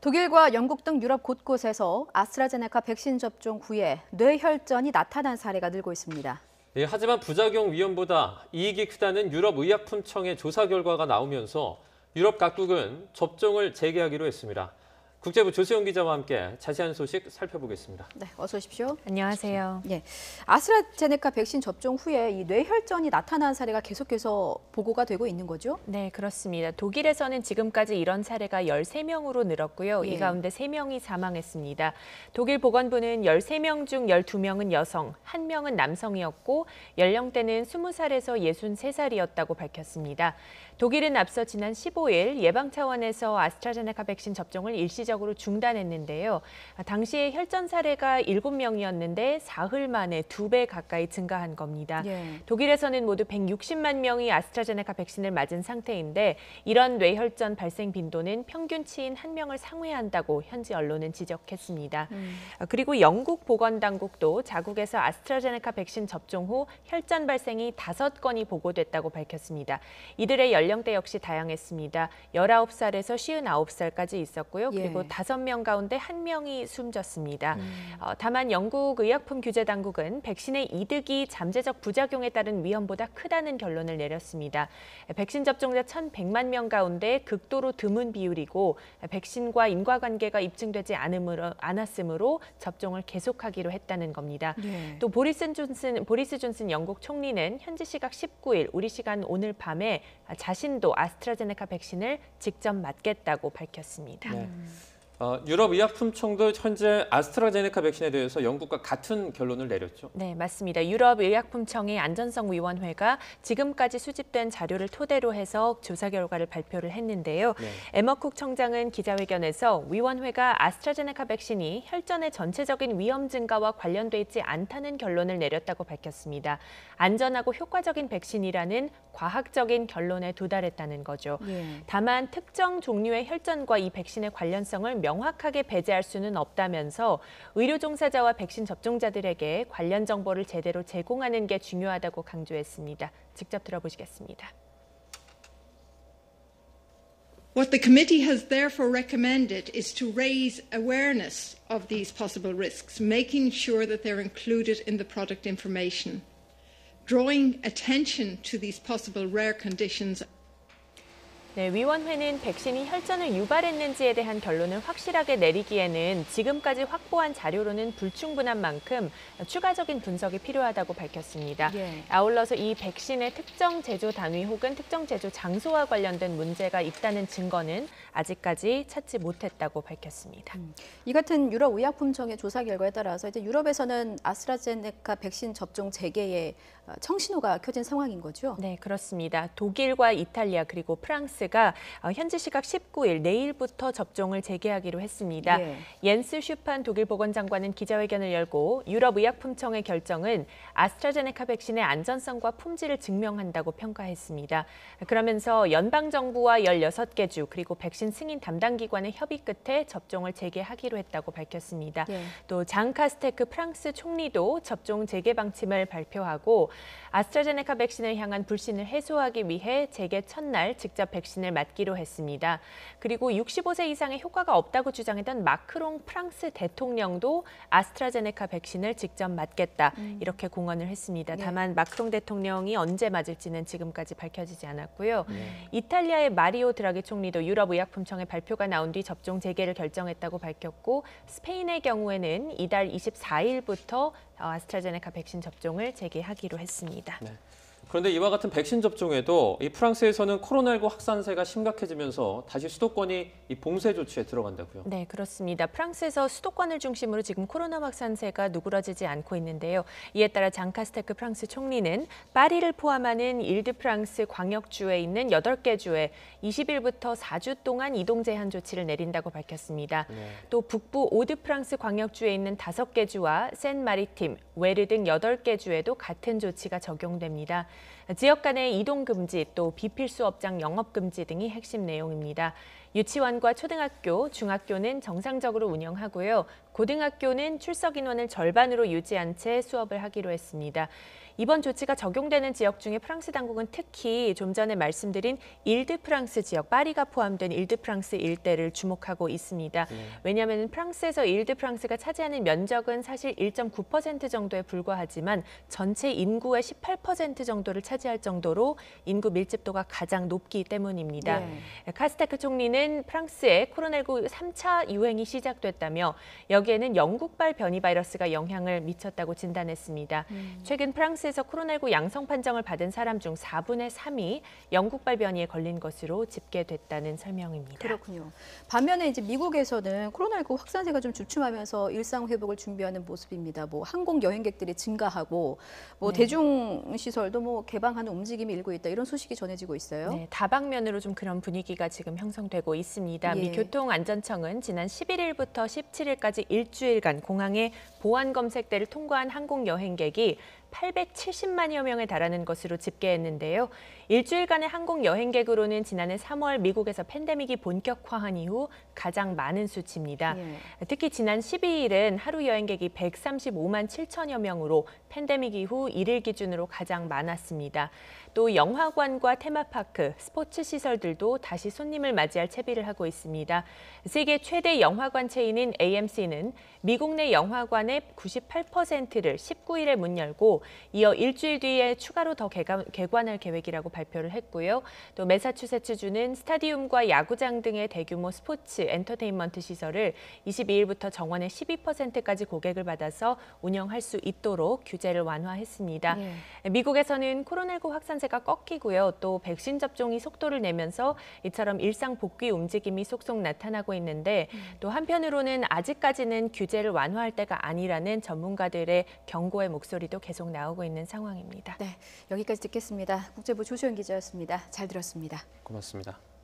독일과 영국 등 유럽 곳곳에서 아스트라제네카 백신 접종 후에 뇌혈전이 나타난 사례가 늘고 있습니다. 하지만 부작용 위험보다 이익이 크다는 유럽의약품청의 조사 결과가 나오면서 유럽 각국은 접종을 재개하기로 했습니다. 국제부 조수영 기자와 함께 자세한 소식 살펴보겠습니다. 네, 어서 오십시오. 안녕하세요. 예, 아스트라제네카 백신 접종 후에 이 뇌혈전이 나타난 사례가 계속해서 보고가 되고 있는 거죠? 네, 그렇습니다. 독일에서는 지금까지 이런 사례가 13명으로 늘었고요. 예. 이 가운데 3명이 사망했습니다. 독일 보건부는 13명 중 12명은 여성, 1명은 남성이었고 연령대는 20살에서 63살이었다고 밝혔습니다. 독일은 앞서 지난 15일 예방 차원에서 아스트라제네카 백신 접종을 일시적으로 중단했는데요. 당시에 혈전 사례가 7명이었는데 사흘 만에 2배 가까이 증가한 겁니다. 예. 독일에서는 모두 160만 명이 아스트라제네카 백신을 맞은 상태인데 이런 뇌혈전 발생 빈도는 평균치인 1명을 상회한다고 현지 언론은 지적했습니다. 그리고 영국 보건당국도 자국에서 아스트라제네카 백신 접종 후 혈전 발생이 5건이 보고됐다고 밝혔습니다. 이들의 연령대 역시 다양했습니다. 19살에서 59살까지 있었고요. 그리고 예. 5명 가운데 1명이 숨졌습니다. 다만 영국 의약품 규제 당국은 백신의 이득이 잠재적 부작용에 따른 위험보다 크다는 결론을 내렸습니다. 백신 접종자 1,100만 명 가운데 극도로 드문 비율이고 백신과 인과관계가 입증되지 않았으므로 접종을 계속하기로 했다는 겁니다. 예. 또 보리스 존슨 영국 총리는 현지 시각 19일, 우리 시간 오늘 밤에 자신도 아스트라제네카 백신을 직접 맞겠다고 밝혔습니다. 네. 유럽의약품청도 현재 아스트라제네카 백신에 대해서 영국과 같은 결론을 내렸죠. 네, 맞습니다. 유럽의약품청의 안전성위원회가 지금까지 수집된 자료를 토대로 해서 조사 결과를 발표를 했는데요. 네. 에머쿡 청장은 기자회견에서 위원회가 아스트라제네카 백신이 혈전의 전체적인 위험 증가와 관련돼 있지 않다는 결론을 내렸다고 밝혔습니다. 안전하고 효과적인 백신이라는 과학적인 결론에 도달했다는 거죠. 예. 다만 특정 종류의 혈전과 이 백신의 관련성을 명확하게 배제할 수는 없다면서 의료 종사자와 백신 접종자들에게 관련 정보를 제대로 제공하는 게 중요하다고 강조했습니다. 직접 들어보시겠습니다. What the committee has therefore recommended is to raise awareness of these possible risks, making sure that they're included in the product information, drawing attention to these possible rare conditions. 네, 위원회는 백신이 혈전을 유발했는지에 대한 결론을 확실하게 내리기에는 지금까지 확보한 자료로는 불충분한 만큼 추가적인 분석이 필요하다고 밝혔습니다. 예. 아울러서 이 백신의 특정 제조 단위 혹은 특정 제조 장소와 관련된 문제가 있다는 증거는 아직까지 찾지 못했다고 밝혔습니다. 이 같은 유럽의약품청의 조사 결과에 따라서 이제 유럽에서는 아스트라제네카 백신 접종 재개에 청신호가 켜진 상황인 거죠? 네, 그렇습니다. 독일과 이탈리아 그리고 프랑스가 현지 시각 19일 내일부터 접종을 재개하기로 했습니다. 예. 옌스 슈판 독일 보건장관은 기자회견을 열고 유럽의약품청의 결정은 아스트라제네카 백신의 안전성과 품질을 증명한다고 평가했습니다. 그러면서 연방정부와 16개 주 그리고 백신 승인 담당 기관의 협의 끝에 접종을 재개하기로 했다고 밝혔습니다. 예. 또 장 카스테크 프랑스 총리도 접종 재개 방침을 발표하고 아스트라제네카 백신을 향한 불신을 해소하기 위해 재개 첫날 직접 백신을 맞기로 했습니다. 그리고 65세 이상의 효과가 없다고 주장했던 마크롱 프랑스 대통령도 아스트라제네카 백신을 직접 맞겠다 이렇게 공언을 했습니다. 다만 마크롱 대통령이 언제 맞을지는 지금까지 밝혀지지 않았고요. 이탈리아의 마리오 드라기 총리도 유럽의약품청의 발표가 나온 뒤 접종 재개를 결정했다고 밝혔고 스페인의 경우에는 이달 24일부터 아스트라제네카 백신 접종을 재개하기로 했습니다. 네. 그런데 이와 같은 백신 접종에도 이 프랑스에서는 코로나19 확산세가 심각해지면서 다시 수도권이 이 봉쇄 조치에 들어간다고요. 네, 그렇습니다. 프랑스에서 수도권을 중심으로 지금 코로나 확산세가 누그러지지 않고 있는데요. 이에 따라 장 카스테크 프랑스 총리는 파리를 포함하는 일드프랑스 광역주에 있는 8개 주에 20일부터 4주 동안 이동 제한 조치를 내린다고 밝혔습니다. 네. 또 북부 오드프랑스 광역주에 있는 5개 주와 센마리팀, 웨르 등 8개 주에도 같은 조치가 적용됩니다. 지역 간의 이동 금지, 또 비필수 업장 영업 금지 등이 핵심 내용입니다. 유치원과 초등학교, 중학교는 정상적으로 운영하고요. 고등학교는 출석 인원을 절반으로 유지한 채 수업을 하기로 했습니다. 이번 조치가 적용되는 지역 중에 프랑스 당국은 특히 좀 전에 말씀드린 일드프랑스 지역, 파리가 포함된 일드프랑스 일대를 주목하고 있습니다. 왜냐하면 프랑스에서 일드프랑스가 차지하는 면적은 사실 1.9% 정도에 불과하지만 전체 인구의 18% 정도를 차지할 정도로 인구 밀집도가 가장 높기 때문입니다. 카스테크 총리는 프랑스에 코로나19 3차 유행이 시작됐다며 여기에는 영국발 변이 바이러스가 영향을 미쳤다고 진단했습니다. 최근 프랑스에서 코로나19 양성 판정을 받은 사람 중 4분의 3이 영국발 변이에 걸린 것으로 집계됐다는 설명입니다. 그렇군요. 반면에 이제 미국에서는 코로나19 확산세가 좀 주춤하면서 일상 회복을 준비하는 모습입니다. 뭐 항공 여행객들이 증가하고 뭐 대중 시설도 뭐 개방하는 움직임이 일고 있다. 이런 소식이 전해지고 있어요. 네, 다방면으로 좀 그런 분위기가 지금 형성되고 있습니다. 미 교통안전청은 지난 11일부터 17일까지 일주일간 공항에 보안 검색대를 통과한 항공 여행객이 870만여 명에 달하는 것으로 집계했는데요. 일주일간의 항공 여행객으로는 지난해 3월 미국에서 팬데믹이 본격화한 이후 가장 많은 수치입니다. 특히 지난 12일은 하루 여행객이 135만 7천여 명으로 팬데믹 이후 1일 기준으로 가장 많았습니다. 또 영화관과 테마파크, 스포츠 시설들도 다시 손님을 맞이할 채비를 하고 있습니다. 세계 최대 영화관 체인인 AMC는 미국 내 영화관의 98%를 19일에 문 열고 이어 일주일 뒤에 추가로 더 개관할 계획이라고 발표를 했고요. 또 매사추세츠주는 스타디움과 야구장 등의 대규모 스포츠, 엔터테인먼트 시설을 22일부터 정원의 12%까지 고객을 받아서 운영할 수 있도록 규제를 완화했습니다. 미국에서는 코로나19 확산세가 꺾이고요. 또 백신 접종이 속도를 내면서 이처럼 일상 복귀 움직임이 속속 나타나고 있는데 또 한편으로는 아직까지는 규제를 완화할 때가 아니라는 전문가들의 경고의 목소리도 계속 나오고 있는 상황입니다. 네, 여기까지 듣겠습니다. 국제부 조시원 기자였습니다. 잘 들었습니다. 고맙습니다.